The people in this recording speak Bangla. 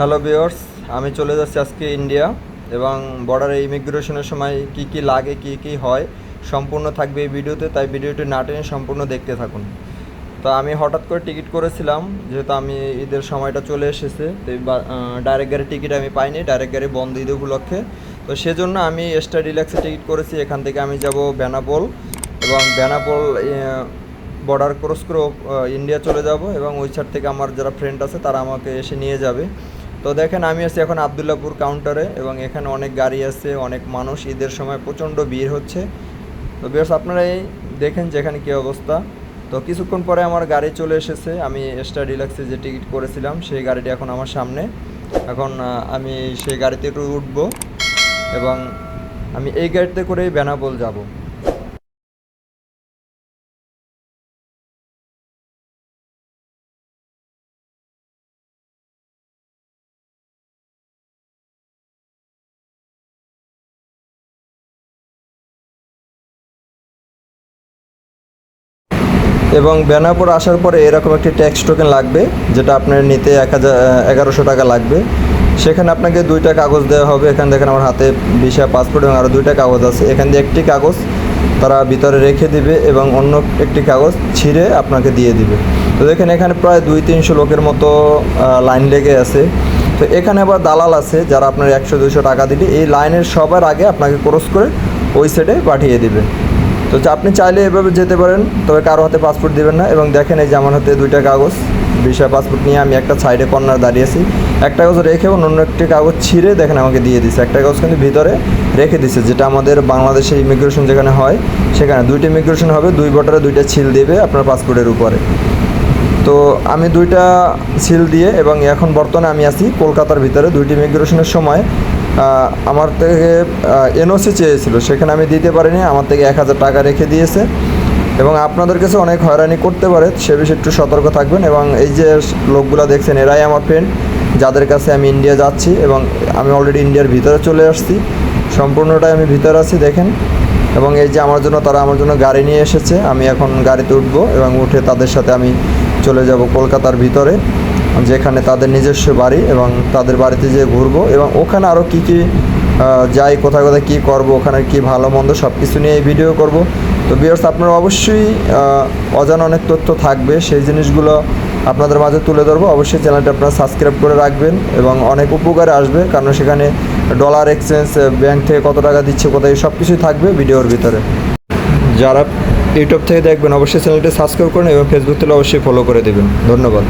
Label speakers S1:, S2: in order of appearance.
S1: হ্যালো ভিউয়ার্স, আমি চলে যাচ্ছি আজকে ইন্ডিয়া এবং বর্ডারে ইমিগ্রেশনের সময় কি কি লাগে কি কি হয় সম্পূর্ণ থাকবে এই ভিডিওতে। তাই ভিডিওটি না টেনে সম্পূর্ণ দেখতে থাকুন। তো আমি হঠাৎ করে টিকিট করেছিলাম, যেহেতু আমি ঈদের সময়টা চলে এসেছে, তো ডাইরেক্ট গাড়ির টিকিট আমি পাইনি, ডাইরেক্ট গাড়ি বন্ধ ঈদ উপলক্ষে। তো সেজন্য আমি স্টার ডিলাক্সে টিকিট করেছি। এখান থেকে আমি যাব বেনাপোল এবং বেনাপোল বর্ডার ক্রস করে ইন্ডিয়া চলে যাব এবং ওই সাইড থেকে আমার যারা ফ্রেন্ড আছে তারা আমাকে এসে নিয়ে যাবে। তো দেখেন, আমি আছি এখন আবদুল্লাপুর কাউন্টারে এবং এখানে অনেক গাড়ি আছে, অনেক মানুষ, ঈদের সময় প্রচণ্ড ভিড় হচ্ছে। তো বেশ আপনারাই দেখেন যেখানে কী অবস্থা। তো কিছুক্ষণ পরে আমার গাড়ি চলে এসেছে। আমি স্টার ডিলাক্সে যে টিকিট করেছিলাম সেই গাড়িটি এখন আমার সামনে। এখন আমি সেই গাড়িতে একটু উঠবো এবং আমি এই গাড়িতে করেই বেনাপোল যাব। এবং বেনাপোল আসার পরে এরকম একটি ট্যাক্স টোকেন লাগবে, যেটা আপনার নিতে 1100 টাকা লাগবে। সেখানে আপনাকে 2টা কাগজ দেওয়া হবে। এখানে দেখেন আমার হাতে ভিসা, পাসপোর্ট এবং আরও 2টা কাগজ আছে। এখান দিয়ে একটি কাগজ তারা ভিতরে রেখে দিবে এবং অন্য একটি কাগজ ছিঁড়ে আপনাকে দিয়ে দিবে। তো দেখেন এখানে প্রায় 200-300 লোকের মতো লাইন লেগে আছে। তো এখানে আবার দালাল আছে যারা আপনার 100-200 টাকা দিলে এই লাইনের সবার আগে আপনাকে ক্রস করে ওই সাইডে পাঠিয়ে দিবে। তো আপনি চাইলে এভাবে যেতে পারেন, তবে কারো হাতে পাসপোর্ট দেবেন না। এবং দেখেন এই যে আমার হাতে 2টা কাগজ, ভিসা পাসপোর্ট নিয়ে আমি একটা সাইডে কর্নার দাঁড়িয়েছি। একটা কাগজ রেখে অন্য একটি কাগজ ছিঁড়ে দেখেন আমাকে দিয়ে দিছে। একটা কাগজ কিন্তু ভিতরে রেখে দিছে, যেটা আমাদের বাংলাদেশে ইমিগ্রেশন যেখানে হয় সেখানে 2টি ইমিগ্রেশন হবে, 2 বর্ডারে 2টা ছিল দেবে আপনার পাসপোর্টের উপরে। তো আমি 2টা সিল দিয়ে এবং এখন বর্তমানে আমি আছি কলকাতার ভিতরে। 2টি ইমিগ্রেশনের সময় আমার থেকে এনওসি চেয়েছিল, সেখানে আমি দিতে পারিনি। আমার থেকে 1000 টাকা রেখে দিয়েছে এবং আপনাদের কাছে অনেক হয়রানি করতে পারে, সে বিষয়ে একটু সতর্ক থাকবেন। এবং এই যে লোকগুলো দেখছেন এরাই আমার ফ্রেন্ড, যাদের কাছে আমি ইন্ডিয়া যাচ্ছি এবং আমি অলরেডি ইন্ডিয়ার ভিতরে চলে আসছি। সম্পূর্ণটাই আমি ভিতরে আছি দেখেন। এবং এই যে তারা আমার জন্য গাড়ি নিয়ে এসেছে। আমি এখন গাড়িতে উঠবো এবং উঠে তাদের সাথে আমি চলে যাব কলকাতার ভিতরে, যেখানে তাদের নিজস্ব বাড়ি, এবং তাদের বাড়িতে যেয়ে ঘুরবো এবং ওখানে আরও কী কী যাই, কোথায় কোথায় কী করবো, ওখানে কী ভালো মন্দ সব কিছু নিয়ে এই ভিডিও করব। তো ভিউয়ার্স, আপনারা অবশ্যই অজানা অনেক তথ্য থাকবে, সেই জিনিসগুলো আপনাদের মাঝে তুলে ধরবো। অবশ্যই চ্যানেলটা আপনারা সাবস্ক্রাইব করে রাখবেন এবং অনেক উপকারে আসবে, কারণ সেখানে ডলার এক্সচেঞ্জ, ব্যাংক থেকে কত টাকা দিচ্ছে কোথায়, সব কিছুই থাকবে ভিডিওর ভিতরে। যারা ইউটিউব থেকে দেখবেন অবশ্যই চ্যানেলটি সাবস্ক্রাইব করুন এবং ফেসবুক থেকে অবশ্যই ফলো করে দেবেন। ধন্যবাদ।